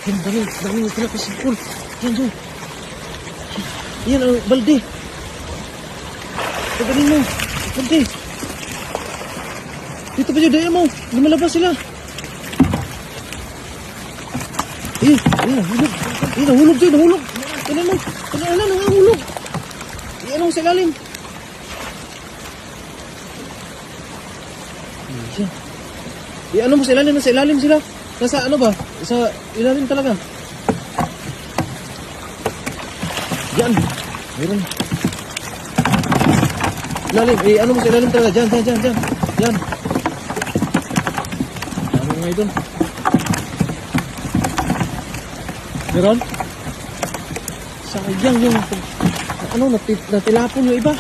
Yan, dami mo pala kasi Paul. Yan, dyan. Yan, balde. Pagaling mo. Balde. Dito pa dyan, daya mo. Lumalabas sila. Nahulog. Nahulog dyan, nahulog. Kailan mo. Kailan nahulog. Iyan mo sa ilalim. Siya. Iyan mo sa ilalim, nasa ilalim sila. Nasa ano ba? Sa ilalim talaga. Yan. Meron. Ilalim. Ano mo sa ilalim talaga? Diyan. Yan. Ano nga ito? Meron? Sayang yung... Ano, natilapon yung iba.